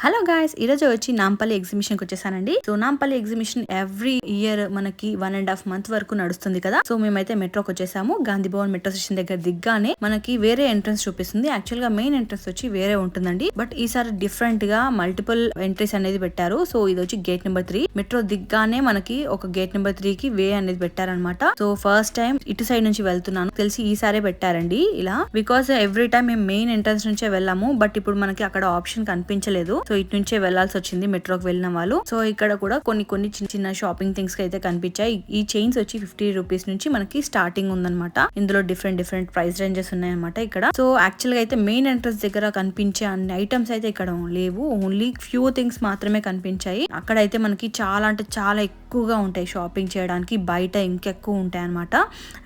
Hello guys, ఈరోజు వచ్చి Nampally exhibition కి వచ్చేసానండి. So Nampally exhibition every year మనకి 1.5 month వరకు నడుస్తుంది కదా. సో మేమైతే మెట్రోకి వచ్చేసాము. గాంధీ భవన్ మెట్రో స్టేషన్ దగ్గర దిగ్గానే మనకి వేరే ఎంట్రన్స్ చూపిస్తుంది. యాక్చువల్ గా మెయిన్ ఎంట్రన్స్ వచ్చి వేరే ఉంటుందండి, బట్ ఈసారి డిఫరెంట్ గా మల్టిపుల్ ఎంట్రీస్ అనేది పెట్టారు. సో ఇది వచ్చి గేట్ నెంబర్ 3. మెట్రో దిగ్గానే మనకి ఒక గేట్ నెంబర్ 3 కి వే అనేది పెట్టారనమాట. సో ఫస్ట్ టైం ఇటు సైడ్ నుంచి వెళ్తున్నాను, తెలిసి ఈసారే పెట్టారండి ఇలా. బికాస్ ఎవ్రీ టైం మేము మెయిన్ ఎంట్రన్స్ నుంచే వెళ్ళాము, బట్ ఇప్పుడు మనకి అక్కడ ఆప్షన్ కనిపించలేదు. సో ఇటు నుంచే వెళ్లాల్సి వచ్చింది మెట్రోకి వెళ్ళిన వాళ్ళు. సో ఇక్కడ కూడా కొన్ని చిన్న చిన్న షాపింగ్ థింగ్స్ అయితే కనిపించాయి. ఈ చైన్స్ వచ్చి 50 రూపీస్ నుంచి మనకి స్టార్టింగ్ ఉందన్నమాట. ఇందులో డిఫరెంట్ ప్రైస్ రేంజెస్ ఉన్నాయన్నమాట ఇక్కడ. సో యాక్చువల్ గా అయితే మెయిన్ ఎంట్రన్స్ దగ్గర కనిపించే అన్ని ఐటమ్స్ అయితే ఇక్కడ లేవు, ఓన్లీ ఫ్యూ థింగ్స్ మాత్రమే కనిపించాయి. అక్కడ అయితే మనకి చాలా అంటే చాలా ఎక్కువగా ఉంటాయి షాపింగ్ చేయడానికి, బయట ఇంకెక్కువ ఉంటాయి అనమాట.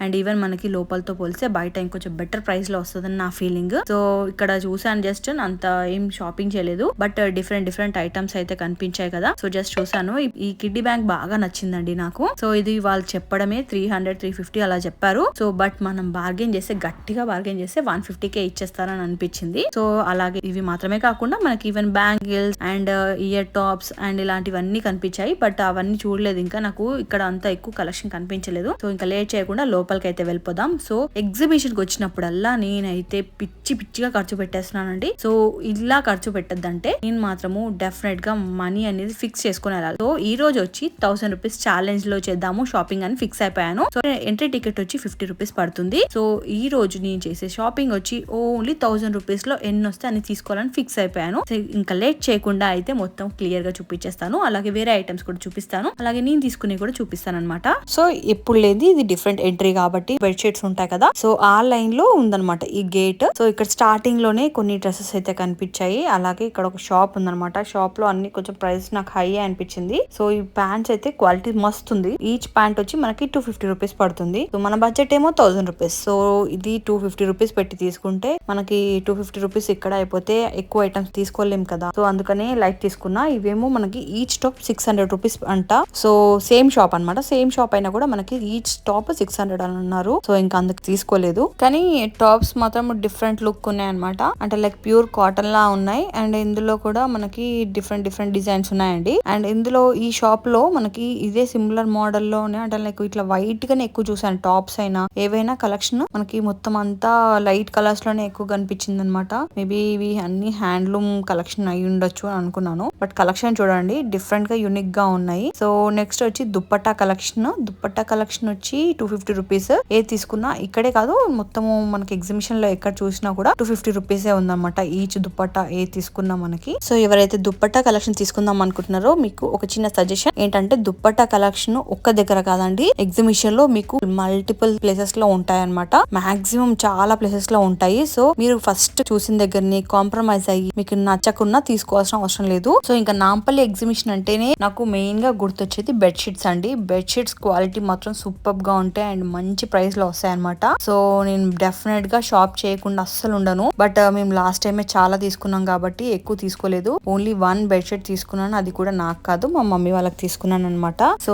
అండ్ ఈవెన్ మనకి లోపలతో పోలిస్తే బయట ఇంకొంచెం బెటర్ ప్రైస్ లో వస్తుందని నా ఫీలింగ్. సో ఇక్కడ చూసాను, జస్ట్ అంత ఏం షాపింగ్ చేయలేదు, బట్ డిఫరెంట్ ఐటమ్స్ అయితే కనిపించాయి కదా. సో జస్ట్ చూసాను. ఈ కిడ్డీ బ్యాంక్ బాగా నచ్చిందండి నాకు. సో ఇది వాళ్ళు చెప్పడమే 300-350 అలా చెప్పారు. సో బట్ మనం బార్గెన్ చేస్తే, గట్టిగా బార్గెన్ చేస్తే 150కే ఇచ్చేస్తారని అనిపించింది. సో అలాగే ఇవి మాత్రమే కాకుండా మనకి even bangles and ear tops and ఇలాంటివన్నీ కనిపించాయి, బట్ అవన్నీ చూడలేదు. ఇంకా నాకు ఇక్కడ అంత ఎక్కువ కలెక్షన్ కనిపించలేదు. సో ఇంకా లేట్ చేయకుండా లోపలికి అయితే వెళ్ళిపోదాం. సో ఎగ్జిబిషన్ కి వచ్చినప్పుడల్లా నేనైతే పిచ్చిగా ఖర్చు పెట్టేస్తున్నానండి. సో ఇలా ఖర్చు పెట్టద్దంటే నేను మాత్రము డెఫినెట్ గా మనీ అనేది ఫిక్స్ చేసుకుని వెళ్ళాలి. సో ఈ రోజు వచ్చి 1000 రూపీస్ ఛాలెంజ్ లో చేద్దాము షాపింగ్ అని ఫిక్స్ అయిపోయాను. సో ఎంట్రీ టికెట్ వచ్చి 50 రూపీస్ పడుతుంది. సో ఈ రోజు నేను చేసే షాపింగ్ వచ్చి ఓన్లీ 1000 రూపీస్ లో ఎన్ని వస్తే అని తీసుకోవాలని ఫిక్స్ అయిపోయాను. ఇంకా లేట్ చేయకుండా అయితే మొత్తం క్లియర్ గా చూపించేస్తాను. అలాగే వేరే ఐటమ్స్ కూడా చూపిస్తాను, అలాగే నేను తీసుకుని కూడా చూపిస్తాను అనమాట. సో ఎప్పుడు లేదు, ఇది డిఫరెంట్ ఎంట్రీ కాబట్టి బెడ్షీట్స్ ఉంటాయి కదా. సో ఆ లైన్ లో ఉందన్నమాట ఈ గేట్. సో ఇక్కడ స్టార్టింగ్ లోనే కొన్ని డ్రెస్సెస్ అయితే కనిపించాయి. అలాగే ఇక్కడ ఒక షాప్ ఉందన్నమాట. షాప్ లో అన్ని కొంచెం ప్రైస్ నాకు హై అనిపించింది. సో ఈ ప్యాంట్స్ అయితే క్వాలిటీ మస్తు ఉంది. ఈచ్ ప్యాంట్ వచ్చి మనకి 250 రూపీస్ పడుతుంది. సో మన బడ్జెట్ ఏమో 1000 రూపీస్. సో ఇది 250 రూపీస్ పెట్టి తీసుకుంటే మనకి 250 రూపీస్ ఇక్కడ అయిపోతే ఎక్కువ ఐటమ్స్ తీసుకోలేం కదా. సో అందుకనే లైట్ తీసుకున్నా. ఇవేమో మనకి ఈచ్ టాప్ 600 రూపీస్ అంట. సో సేమ్ షాప్ అనమాట. సేమ్ షాప్ అయినా కూడా మనకి ఈచ్ టాప్ 600 అని అన్నారు. సో ఇంకా అందుకు తీసుకోలేదు. కానీ టాప్స్ మాత్రం డిఫరెంట్ లుక్ ఉన్నాయి అనమాట. అంటే లైక్ ప్యూర్ కాటన్ లా ఉన్నాయి. అండ్ ఇందులో కూడా మనకి డిఫరెంట్ డిజైన్స్ ఉన్నాయండి. అండ్ ఇందులో ఈ షాప్ లో మనకి ఇదే సిమిలర్ మోడల్ లోనే, అంటే లైక్ ఇట్లా వైట్ గానే ఎక్కువ చూసాను. టాప్స్ అయినా ఏవైనా కలెక్షన్ మనకి మొత్తం అంతా లైట్ కలర్స్ లోనే ఎక్కువ కనిపించింది అనమాట. మేబీ ఇవి అన్ని హ్యాండ్లూమ్ కలెక్షన్ అయి ఉండొచ్చు అని అనుకున్నాను, బట్ కలెక్షన్ చూడండి డిఫరెంట్ గా యూనిక్ గా ఉన్నాయి. సో నెక్స్ట్ వచ్చి దుప్పట్టా కలెక్షన్ వచ్చి 250 రూపీస్. ఏ తీసుకున్నా ఇక్కడే కాదు, మొత్తము మనకి ఎగ్జిబిషన్ లో ఎక్కడ చూసినా కూడా 250 రూపీసే ఉందన్నమాట ఈచ్ దుప్పట్టా ఏ తీసుకున్నా మనకి. సో ఎవరైతే దుప్పట్టా కలెక్షన్ తీసుకుందాం అనుకుంటున్నారో మీకు ఒక చిన్న సజెషన్ ఏంటంటే, దుప్పట్టా కలెక్షన్ ఒక్క దగ్గర కాదండి, ఎగ్జిబిషన్ లో మీకు మల్టిపుల్ ప్లేసెస్ లో ఉంటాయి అనమాట. మాక్సిమం చాలా ప్లేసెస్ లో ఉంటాయి. సో మీరు ఫస్ట్ చూసిన దగ్గరని కాంప్రమైజ్ అయ్యి మీకు నచ్చకున్నా తీసుకోవాల్సిన అవసరం లేదు. సో ఇంకా నాంపల్లి ఎగ్జిబిషన్ అంటేనే నాకు మెయిన్ గా గుర్తొచ్చేది బెడ్షీట్స్ అండి. బెడ్షీట్స్ క్వాలిటీ మాత్రం సూపర్ గా ఉంటాయి అండ్ మంచి ప్రైస్ లో వస్తాయి అనమాట. సో నేను డెఫినెట్ గా షాప్ చేయకుండా అస్సలు ఉండను. బట్ మేము లాస్ట్ టైమే చాలా తీసుకున్నాం కాబట్టి ఎక్కువ తీసుకోలేదు. ఓన్లీ 1 బెడ్షీట్ తీసుకున్నాను, అది కూడా నాకు కాదు మా మమ్మీ వాళ్ళకి తీసుకున్నాను అనమాట. సో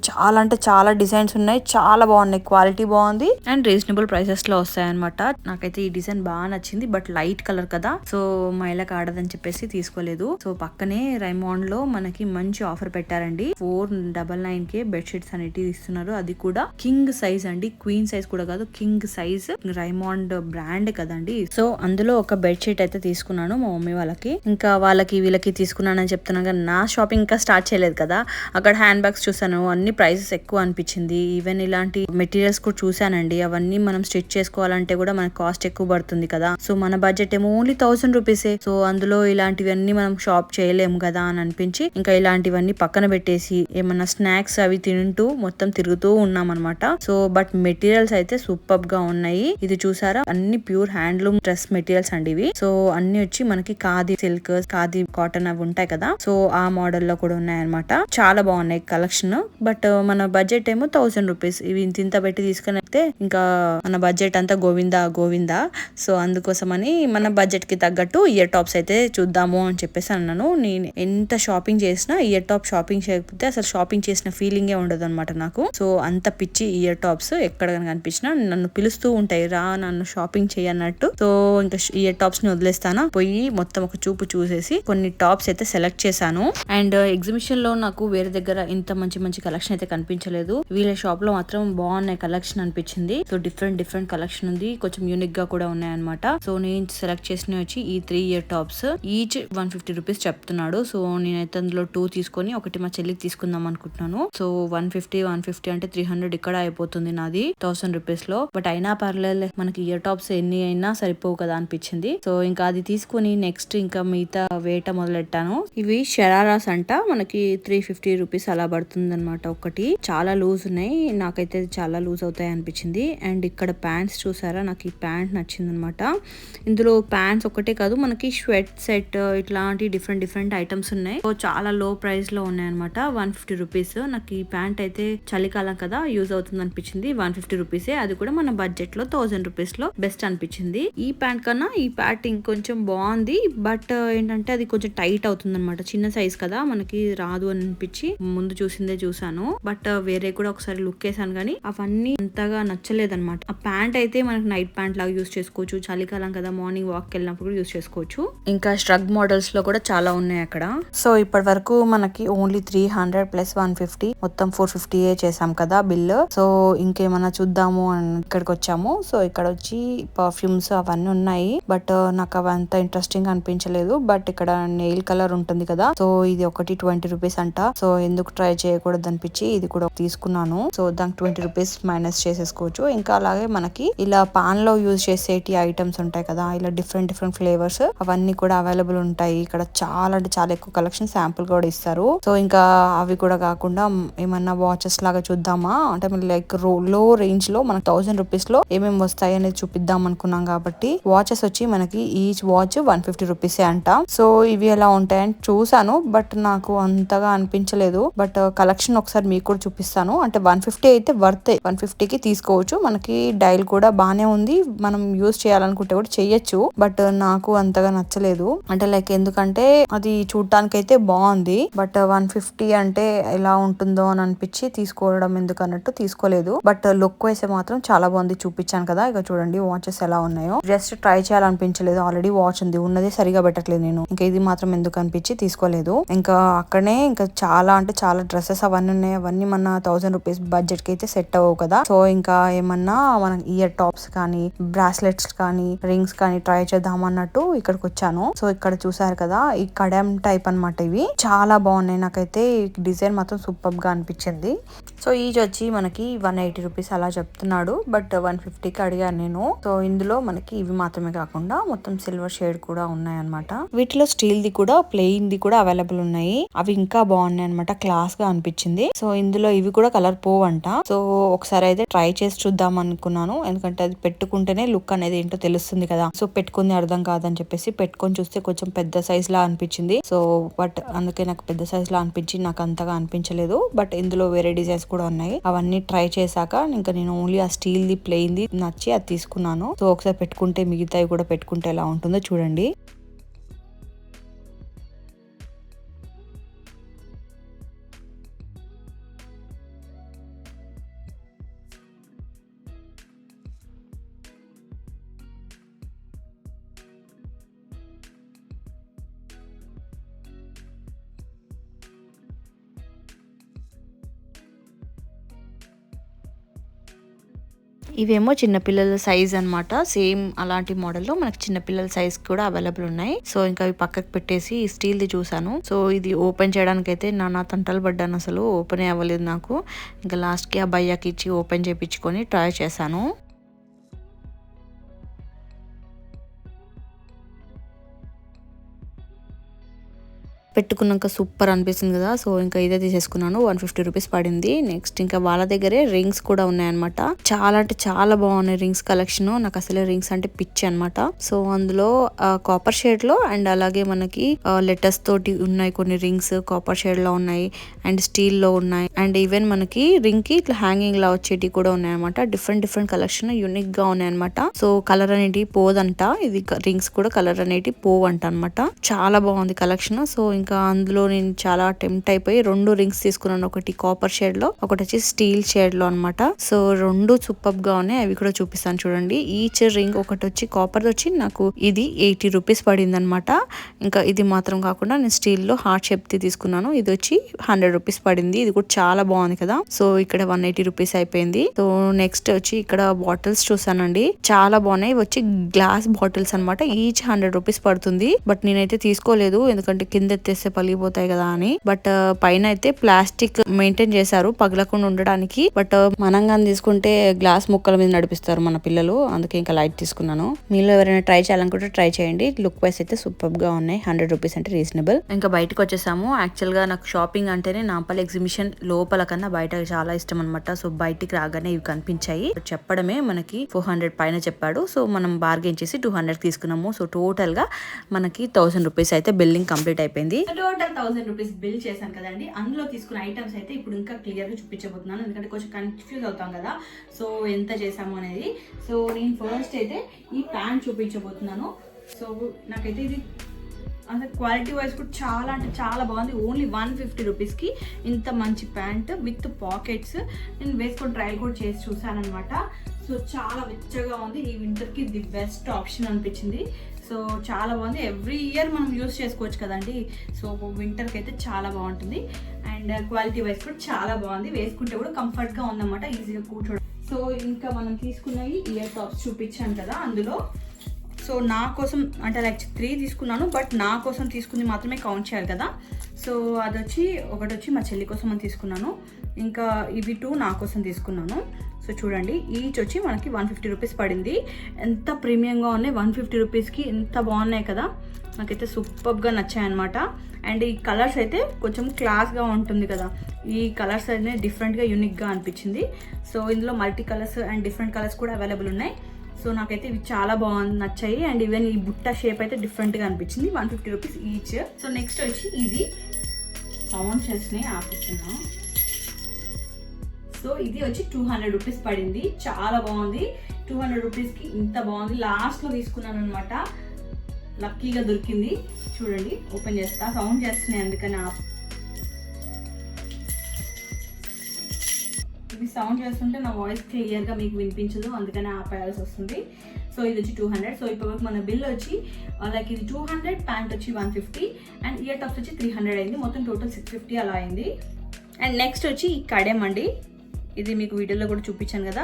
చాలా అంటే చాలా డిజైన్స్ ఉన్నాయి, చాలా బాగున్నాయి, క్వాలిటీ బాగుంది అండ్ రీజనబుల్ ప్రైసెస్ లో వస్తాయి అనమాట. నాకైతే ఈ డిజైన్ బాగా నచ్చింది, బట్ లైట్ కలర్ కదా, సో మైలకు ఆడదని చెప్పేసి తీసుకోలేదు. సో పక్కనే రైమాండ్ లో మనకి మంచి ఆఫర్ పెట్టారండి. 499కే బెడ్షీట్స్ అనేటివి ఇస్తున్నారు. అది కూడా కింగ్ సైజ్ అండి, క్వీన్ సైజ్ కూడా కాదు, కింగ్ సైజ్. రైమాండ్ బ్రాండ్ కదండి. సో అందులో ఒక బెడ్షీట్ అయితే తీసుకున్నాను మా మమ్మీ వాళ్ళకి. ఇంకా వాళ్ళకి వీళ్ళకి తీసుకున్నానని చెప్తున్నాను కానీ నా షాపింగ్ ఇంకా స్టార్ట్ చేయలేదు కదా. అక్కడ హ్యాండ్ బ్యాగ్స్ చూసాను, అన్ని ప్రైసెస్ ఎక్కువ అనిపించింది. ఈవెన్ ఇలాంటి మెటీరియల్స్ కూడా చూసానండి. అవన్నీ మనం స్టిచ్ చేసుకోవాలంటే కూడా మనకి కాస్ట్ ఎక్కువ పడుతుంది కదా. సో మన బడ్జెట్ ఏమో ఓన్లీ 1000 రూపీసే. సో అందులో ఇలాంటివన్నీ మనం షాప్ చేయలేము కదా అని అనిపించి ఇంకా ఇలాంటివన్నీ పక్కన పెట్టేసి ఏమన్నా స్నాక్స్ అవి తింటూ మొత్తం తిరుగుతూ ఉన్నాం అనమాట. సో బట్ మెటీరియల్స్ అయితే సూపర్ గా ఉన్నాయి. ఇది చూసారా, అన్ని ప్యూర్ హ్యాండ్లూమ్ డ్రెస్ మెటీరియల్స్ అండి ఇవి. సో అన్ని వచ్చి మనకి ఖాదీ సిల్క్, ఖాదీ కాటన్ అవి ఉంటాయి కదా. సో ఆ మోడల్ లో కూడా ఉన్నాయి అనమాట. చాలా బాగున్నాయి కలెక్షన్. బట్ మన బడ్జెట్ ఏమో 1000 రూపీస్. ఇవి ఇంత పెట్టి తీసుకుని అయితే ఇంకా మన బడ్జెట్ అంతా గోవిందా. సో అందుకోసమని మన బడ్జెట్ కి తగ్గట్టు ఇయర్ టాప్స్ అయితే చూద్దాము అని చెప్పేసి అన్నాను. నేను ఎంత షాపింగ్ చేసినా ఇయర్ టాప్ షాపింగ్ చేయకపోతే అసలు షాపింగ్ చేసిన ఫీలింగే ఉండదు అనమాట నాకు. సో అంత పిచ్చి ఇయర్ టాప్స్ ఎక్కడ కనిపించినా నన్ను పిలుస్తూ ఉంటాయి, రా నన్ను షాపింగ్ చేయన్నట్టు. సో ఇంకా ఇయర్ టాప్స్ ని వదిలేస్తానా, పోయి మొత్తం ఒక చూపు చూసేసి కొన్ని టాప్స్ అయితే సెలెక్ట్ చేశాను. అండ్ ఎగ్జిబిషన్ లో నాకు వేరే దగ్గర ఇంత మంచి మంచి కలెక్షన్ అయితే కనిపించలేదు. వీళ్ళ షాప్ లో మాత్రం బాగున్నాయి కలెక్షన్ అనిపించింది. సో డిఫరెంట్ కలెక్షన్ ఉంది, కొంచెం యూనిక్ గా కూడా ఉన్నాయి అనమాట. సో నేను సెలెక్ట్ చేసిన వచ్చి ఈ 3 ఇయర్ టాప్స్, ఈచ్ 150 రూపీస్ చెప్తున్నాడు. సో నేనైతే అందులో 2 తీసుకొని ఒకటి మా చెల్లికి తీసుకుందాం అనుకుంటున్నాను. సో 150 అంటే 300 ఇక్కడ అయిపోతుంది నాది 1000 రూపీస్ లో. బట్ అయినా పర్లేదు, మనకి ఇయర్ టాప్స్ ఎన్ని అయినా సరిపోవు కదా అనిపించింది. సో ఇంకా అది తీసుకుని నెక్స్ట్ ఇంకా మిగతా వేట మొదలెట్టాను. ఇవి షరారాస్ అంట, మనకి 350 రూపీస్ అలా పడుతుంది అనమాట. ఒకటి చాలా లూజ్ ఉన్నాయి, నాకైతే చాలా లూజ్ అవుతాయి అనిపించింది. అండ్ ఇక్కడ ప్యాంట్స్ చూసారా, నాకు ఈ ప్యాంట్ నచ్చింది అనమాట. ఇందులో ప్యాంట్స్ ఒకటే కాదు, మనకి స్వెట్ సెట్ ఇట్లాంటి డిఫరెంట్ ఐటమ్స్ ఉన్నాయి. సో చాలా లో ప్రైస్ లో ఉన్నాయి అనమాట. 150 రూపీస్. నాకు ఈ ప్యాంట్ అయితే చలికాలం కదా యూజ్ అవుతుంది అనిపించింది. 150 రూపీసే, అది కూడా మన బడ్జెట్ లో 1000 రూపీస్ లో బెస్ట్ అనిపించింది. ఈ ప్యాంట్ కన్నా ఈ ప్యాంట్ ఇంకొంచెం బాగుంది, బట్ ఏంటంటే అది కొంచెం టైట్ అవుతుంది అనమాట. చిన్న సైజ్ కదా, మనకి రాదు అని అనిపించి ముందు చూసిందే చూసాను. బట్ వేరే కూడా ఒకసారి లుక్ వేసాను కానీ అవన్నీ అంతగా నచ్చలేదన్నమాట. ఆ ప్యాంట్ అయితే మనకి నైట్ ప్యాంట్ లాగా యూజ్ చేసుకోవచ్చు, చలికాలం కదా మార్నింగ్ వాక్ వెళ్ళినప్పుడు యూజ్ చేసుకోవచ్చు. ఇంకా స్ట్రగ్ మోడల్స్ లో కూడా చాలా ఉన్నాయి అక్కడ. సో ఇప్పటి వరకు మనకి ఓన్లీ 300 ప్లస్ 150 మొత్తం 450 చేసాం కదా బిల్. సో ఇంకేమన్నా చూద్దాము అని ఇక్కడికి వచ్చాము. సో ఇక్కడ వచ్చి పర్ఫ్యూమ్స్ అవన్నీ ఉన్నాయి, బట్ నాకు అవంత ఇంట్రెస్టింగ్ అనిపించలేదు. బట్ ఇక్కడ నెయిల్ కలర్ ఉంటుంది కదా, సో ఇది ఒకటి 20 రూపీస్ అంట. సో ఎందుకు ట్రై చేయకూడదు అనిపించి ఇది కూడా తీసుకున్నాను. సో దానికి 20 రూపీస్ మైనస్ చేసేసుకోవచ్చు. ఇంకా అలాగే మనకి ఇలా పాన్ లో యూజ్ చేసేటి ఐటమ్స్ ఉంటాయి కదా, ఇలా డిఫరెంట్ ఫ్లేవర్స్ అవన్నీ కూడా అవైలబుల్ ఉంటాయి ఇక్కడ. చాలా అంటే చాలా ఎక్కువ కలెక్షన్, శాంపుల్ కూడా ఇస్తారు. సో ఇంకా అవి కూడా కాకుండా ఏమన్నా వాచెస్ లాగా చూద్దామా అంటే లైక్ లో రేంజ్ లో మనకి 1000 రూపీస్ లో ఏమేమి వస్తాయి అనేది చూపిద్దాం అనుకున్నాం కాబట్టి వాచెస్ వచ్చి మనకి ఈచ్ వాచ్ 150 రూపీసే అంట. సో ఇవి ఎలా ఉంటాయని చూసాను, బట్ నాకు అంతగా అనిపించలేదు. బట్ కలెక్షన్ ఒకసారి మీకు కూడా చూపిస్తాను. అంటే 150 అయితే వర్త్, 150కి తీసుకోవచ్చు. మనకి డైల్ కూడా బానే ఉంది, మనం యూజ్ చేయాలనుకుంటే కూడా చెయ్యొచ్చు. బట్ నాకు అంతగా నచ్చలేదు. అంటే లైక్ ఎందుకంటే అది చూడటానికి అయితే బాగుంది, బట్ 150 అంటే ఎలా ఉంటుందో అని అనిపించి తీసుకోవడం ఎందుకు అన్నట్టు తీసుకోలేదు. బట్ లుక్ వేసే మాత్రం చాలా బాగుంది. చూపించాను కదా, ఇక చూడండి వాచెస్ ఎలా ఉన్నాయో. జస్ట్ ట్రై చేయాలనిపించలేదు, ఆల్రెడీ వాచ్ ఉంది, ఉన్నదే సరిగా పెట్టట్లేదు నేను. ఇంకా ఇది మాత్రం ఎందుకు అనిపించి తీసుకోలేదు. ఇంకా అక్కడనే ఇంకా చాలా అంటే చాలా డ్రెస్సెస్ అవన్నీ ఉన్నాయి. అవన్నీ మన 1000 రూపీస్ బడ్జెట్ కి అయితే సెట్ అవ్వవు కదా. సో ఇంకా ఏమన్నా మనం ఇయర్ టాప్స్ కానీ బ్రాస్లెట్స్ కానీ రింగ్స్ కానీ ట్రై చేద్దాం అన్నట్టు ఇక్కడికి వచ్చాను. సో ఇక్కడ చూసారు కదా, ఈ కడెం టైప్ అన్నమాట. ఇవి చాలా బాగున్నాయి, నాకైతే డిజైన్ మాత్రం సూపర్ గా అనిపించింది. సో ఈచ్ వచ్చి మనకి 180 రూపీస్ అలా చెప్తున్నాడు, బట్ 150కి అడిగాను నేను. సో ఇందులో మనకి ఇవి మాత్రమే కాకుండా మొత్తం సిల్వర్ షేడ్ కూడా ఉన్నాయి అనమాట. వీటిలో స్టీల్ ది కూడా ప్లెయిన్ ది కూడా అవైలబుల్ ఉన్నాయి. అవి ఇంకా బాగున్నాయి అనమాట, క్లాస్ గా అనిపించింది. సో ఇందులో ఇవి కూడా కలర్ పోవంట. సో ఒకసారి అయితే ట్రై చేసి చూద్దాం అనుకున్నాను, ఎందుకంటే అది పెట్టుకుంటేనే లుక్ అనేది ఏంటో తెలుస్తుంది కదా. సో పెట్టుకుంది అర్థం కాదని చెప్పేసి పెట్టుకొని చూస్తే కొంచెం పెద్ద సైజ్ లా అనిపించింది. సో బట్ అందుకే నాకు పెద్ద సైజ్ లా అనిపించి నాకు అంతగా అనిపించలేదు. బట్ ఇందులో వేరే డిజైన్స్ కూడా ఉన్నాయి. అవన్నీ ట్రై చేశాక ఇంకా నేను ఓన్లీ ఆ స్టీల్ ది ప్లెయిన్ ది నచ్చి అది తీసుకున్నాను. సో ఒకసారి పెట్టుకుంటే మిగతావి కూడా పెట్టుకుంటే ఎలా ఉంటుందో చూడండి. ఇవేమో చిన్నపిల్లల సైజ్ అన్నమాట. సేమ్ అలాంటి మోడల్లో మనకి చిన్నపిల్లల సైజ్ కూడా అవైలబుల్ ఉన్నాయి. సో ఇంకా అవి పక్కకు పెట్టేసి స్టీల్ ది చూసాను. సో ఇది ఓపెన్ చేయడానికి అయితే నానా తంటలు పడ్డాను, అసలు ఓపెన్ అవ్వలేదు నాకు. ఇంకా లాస్ట్ కి ఆ భయ్యాకి ఇచ్చి ఓపెన్ చేయించుకొని ట్రై చేశాను. పెట్టుకున్నాక సూపర్ అనిపిస్తుంది కదా. సో ఇంకా ఇదే తీసేసుకున్నాను. 150 రూపీస్ పడింది. నెక్స్ట్ ఇంకా వాళ్ళ దగ్గరే రింగ్స్ కూడా ఉన్నాయన్నమాట. చాలా అంటే చాలా బాగున్నాయి రింగ్స్ కలెక్షన్. నాకు అసలే రింగ్స్ అంటే పిచ్చి అనమాట. సో అందులో కాపర్ షేడ్ లో అండ్ అలాగే మనకి లెటర్స్ తోటి ఉన్నాయి కొన్ని రింగ్స్, కాపర్ షేడ్ లో ఉన్నాయి అండ్ స్టీల్ లో ఉన్నాయి. అండ్ ఈవెన్ మనకి రింగ్ కి ఇట్లా హ్యాంగింగ్ లా వచ్చేటి కూడా ఉన్నాయి అనమాట. డిఫరెంట్ కలెక్షన్ యూనిక్ గా ఉన్నాయి అనమాట. సో కలర్ అనేది పోదంట, ఇది రింగ్స్ కూడా కలర్ అనేది పోవంట అనమాట. చాలా బాగుంది కలెక్షన్. సో ఇంకా ఇంకా అందులో నేను చాలా టెంప్ట్ అయిపోయి 2 రింగ్స్ తీసుకున్నాను. ఒకటి కాపర్ షేడ్ లో, ఒకటి వచ్చి స్టీల్ షేడ్ లో అనమాట. సో 2 సూపర్ గా ఉన్నాయి. అవి కూడా చూపిస్తాను చూడండి. ఈచ్ రింగ్ ఒకటి వచ్చి కాపర్ వచ్చి నాకు ఇది 80 రూపీస్ పడింది అనమాట. ఇంకా ఇది మాత్రం కాకుండా నేను స్టీల్ లో హార్ట్ షేప్ తీసుకున్నాను. ఇది వచ్చి 100 రూపీస్ పడింది. ఇది కూడా చాలా బాగుంది కదా. సో ఇక్కడ 180 రూపీస్ అయిపోయింది. సో నెక్స్ట్ వచ్చి ఇక్కడ బాటిల్స్ చూసానండి, చాలా బాగున్నాయి. ఇవి వచ్చి గ్లాస్ బాటిల్స్ అనమాట. ఈచ్ 100 రూపీస్ పడుతుంది. బట్ నేనైతే తీసుకోలేదు, ఎందుకంటే కింద ఎత్తేస్తే పలిగిపోతాయి కదా అని. బట్ పైన అయితే ప్లాస్టిక్ మెయింటైన్ చేశారు పగలకుండా ఉండడానికి. బట్ మనం కానీ తీసుకుంటే గ్లాస్ ముక్కల మీద నడిపిస్తారు మన పిల్లలు, అందుకే ఇంకా లైట్ తీసుకున్నాను. మీలో ఎవరైనా ట్రై చేయాలనుకుంటే ట్రై చేయండి. లుక్ వైస్ అయితే సూపర్ గా ఉన్నాయి. 100 రూపీస్ అంటే రీజనబుల్. ఇంకా బయటకు వచ్చేసాము. యాక్చువల్ గా నాకు షాపింగ్ అంటేనే నాంపల్లి ఎగ్జిబిషన్ లోపల కన్నా బయట చాలా ఇష్టం అనమాట. సో బయటికి రాగానే ఇవి కనిపించాయి. చెప్పడమే మనకి 400 పైన చెప్పాడు. సో మనం బార్గెన్ చేసి 200 తీసుకున్నాము. సో టోటల్ గా మనకి 1000 రూపీస్ అయితే బిల్లింగ్ కంప్లీట్ అయిపోయింది. టోటల్ 1000 రూపీస్ బిల్ చేశాను కదండి. అందులో తీసుకున్న ఐటమ్స్ అయితే ఇప్పుడు ఇంకా క్లియర్ గా చూపించబోతున్నాను, ఎందుకంటే కొంచెం కన్ఫ్యూజ్ అవుతాం కదా సో ఎంత చేసాము అనేది. సో నేను ఫస్ట్ అయితే ఈ ప్యాంట్ చూపించబోతున్నాను. సో నాకైతే ఇది అంటే క్వాలిటీ వైజ్ కూడా చాలా అంటే చాలా బాగుంది. ఓన్లీ 150 రూపీస్కి ఇంత మంచి ప్యాంట్ విత్ పాకెట్స్. నేను వేసుకొని ట్రయల్ కూడా చేసి చూసాను అనమాట. సో చాలా వెచ్చగా ఉంది. ఈ వింటర్కి ది బెస్ట్ ఆప్షన్ అనిపించింది. సో చాలా బాగుంది. ఎవ్రీ ఇయర్ మనం యూస్ చేసుకోవచ్చు కదండి. సో వింటర్కి అయితే చాలా బాగుంటుంది. అండ్ క్వాలిటీ వైజ్ కూడా చాలా బాగుంది. వేసుకుంటే కూడా కంఫర్ట్గా ఉందన్నమాట, ఈజీగా కూర్చోవడం. సో ఇంకా మనం తీసుకున్నవి ఇయర్ టాప్స్ చూపించాను కదా అందులో. సో నా కోసం అంటే లైక్ 3 తీసుకున్నాను, బట్ నా కోసం తీసుకుంది మాత్రమే కౌంట్ చేయాలి కదా. సో ఒకటి వచ్చి మా చెల్లి కోసం అని తీసుకున్నాను. ఇంకా ఇవి 2 నా కోసం తీసుకున్నాను. సో చూడండి, ఈచ్ వచ్చి మనకి 150 రూపీస్ పడింది. ఎంత ప్రీమియంగా ఉన్నాయి, 150 రూపీస్కి ఎంత బాగున్నాయి కదా. నాకైతే సూపర్గా నచ్చాయన్నమాట. అండ్ ఈ కలర్స్ అయితే కొంచెం క్లాస్గా ఉంటుంది కదా. ఈ కలర్స్ అనేది డిఫరెంట్గా యూనిక్గా అనిపించింది. సో ఇందులో multi colours and different colours కూడా అవైలబుల్ ఉన్నాయి. సో నాకైతే ఇవి చాలా నచ్చాయి. అండ్ ఈవెన్ ఈ బుట్ట షేప్ అయితే డిఫరెంట్గా అనిపించింది. 150 రూపీస్ ఈచ్. సో నెక్స్ట్ వచ్చి ఇది సౌండ్ చేసినాయి ఆపుతున్నా. సో ఇది వచ్చి 200 రూపీస్ పడింది. చాలా బాగుంది. 200 రూపీస్కి ఇంత బాగుంది. లాస్ట్లో తీసుకున్నాను అనమాట, లక్కీగా దొరికింది. చూడండి, ఓపెన్ చేస్తా. సౌండ్ చేస్తున్నాయి అందుకని ఇవి సౌండ్ చేస్తుంటే నా వాయిస్ క్లియర్గా మీకు వినిపించదు, అందుకని ఆపేయాల్సి వస్తుంది. సో ఇది వచ్చి 200. సో ఇప్పుడు మన బిల్ వచ్చి లైక్ ఇది 200, ప్యాంట్ వచ్చి 150 అండ్ ఇయర్ టాప్స్ వచ్చి 300 అయింది. మొత్తం టోటల్ 650 అలా అయింది. అండ్ నెక్స్ట్ వచ్చి ఈ కడెం అండి. ఇది మీకు వీడియోలో కూడా చూపించాను కదా.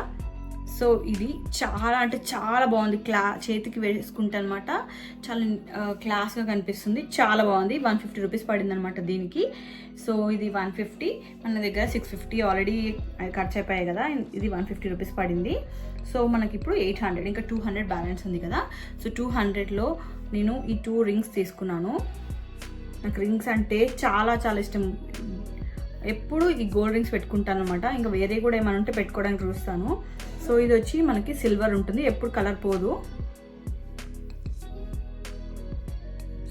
సో ఇది చాలా అంటే చాలా బాగుంది. చేతికి వేసుకుంటే అనమాట చాలా క్లాస్గా కనిపిస్తుంది. చాలా బాగుంది. 150 రూపీస్ పడింది అనమాట దీనికి. సో ఇది 150, మన దగ్గర 650 ఆల్రెడీ ఖర్చు అయిపోయాయి కదా. ఇది 150 రూపీస్ పడింది. సో మనకి ఇప్పుడు 800, ఇంకా 200 బ్యాలెన్స్ ఉంది కదా. సో 200లో నేను ఈ 2 రింగ్స్ తీసుకున్నాను. నాకు రింగ్స్ అంటే చాలా చాలా ఇష్టం. ఎప్పుడు ఈ గోల్డ్ రింగ్స్ పెట్టుకుంటాను అనమాట. ఇంకా వేరే కూడా ఏమైనా ఉంటే పెట్టుకోవడానికి చూస్తాను. సో ఇది వచ్చి మనకి సిల్వర్ ఉంటుంది, ఎప్పుడు కలర్ పోదు.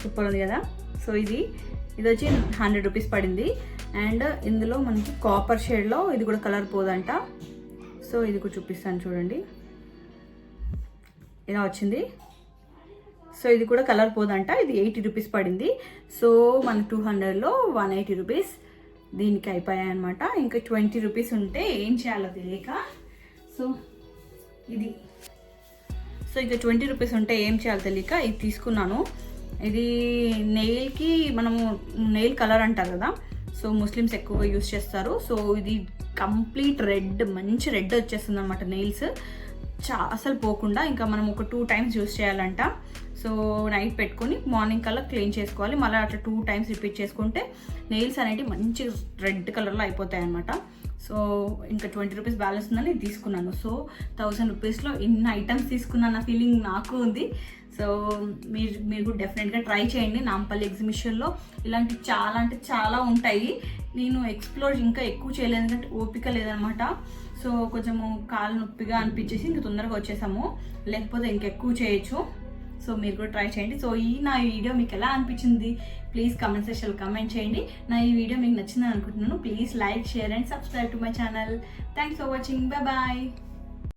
సూపర్ ఉంది కదా. సో ఇది వచ్చి 100 రూపీస్ పడింది. అండ్ ఇందులో మనకి కాపర్ షేడ్లో ఇది కూడా కలర్ పోదంట. సో ఇది కూడా చూపిస్తాను చూడండి, ఇలా వచ్చింది. సో ఇది కూడా కలర్ పోదంట. ఇది 80 రూపీస్ పడింది. సో మన 200లో 180 రూపీస్ దీనికి అయిపోయాయి అనమాట. ఇంకా 20 రూపీస్ ఉంటే ఏం చేయాలో తెలియక సో ఇంకా 20 రూపీస్ ఉంటే ఏం చేయాలో తెలియక ఇది తీసుకున్నాను. ఇది నెయిల్కి మనము నెయిల్ కలర్ అంటారు కదా. సో ముస్లిమ్స్ ఎక్కువగా యూస్ చేస్తారు. సో ఇది కంప్లీట్ రెడ్, మంచి రెడ్ వచ్చేస్తుంది అనమాట నెయిల్స్ అసలు పోకుండా. ఇంకా మనం ఒక 2 టైమ్స్ యూస్ చేయాలంట. సో నైట్ పెట్టుకొని మార్నింగ్ కల్లా క్లీన్ చేసుకోవాలి. మళ్ళీ అట్లా 2 టైమ్స్ రిపీట్ చేసుకుంటే నెయిల్స్ అనేవి మంచి రెడ్ కలర్లో అయిపోతాయి అనమాట. సో ఇంకా 20 రూపీస్ బ్యాలెన్స్ ఉందని తీసుకున్నాను. సో 1000 రూపీస్లో ఇన్ని ఐటమ్స్ తీసుకున్నాను ఫీలింగ్ నాకు ఉంది. సో మీరు కూడా డెఫినెట్గా ట్రై చేయండి. నాంపల్లి ఎగ్జిబిషన్లో ఇలాంటి చాలా అంటే చాలా ఉంటాయి. నేను ఎక్స్ప్లోర్ ఇంకా ఎక్కువ చేయలేదు, ఎందుకంటే ఓపిక లేదనమాట. సో కొంచెము కాలు నొప్పిగా అనిపించేసి ఇంక తొందరగా వచ్చేసాము, లేకపోతే ఇంకెక్కువ చేయొచ్చు. సో మీరు కూడా ట్రై చేయండి. సో నా వీడియో మీకు ఎలా అనిపించింది ప్లీజ్ కామెంట్ సెక్షన్లో కామెంట్ చేయండి. నా ఈ వీడియో మీకు నచ్చిందని అనుకుంటున్నాను. Please like, share and subscribe to my channel. Thanks for watching. Bye.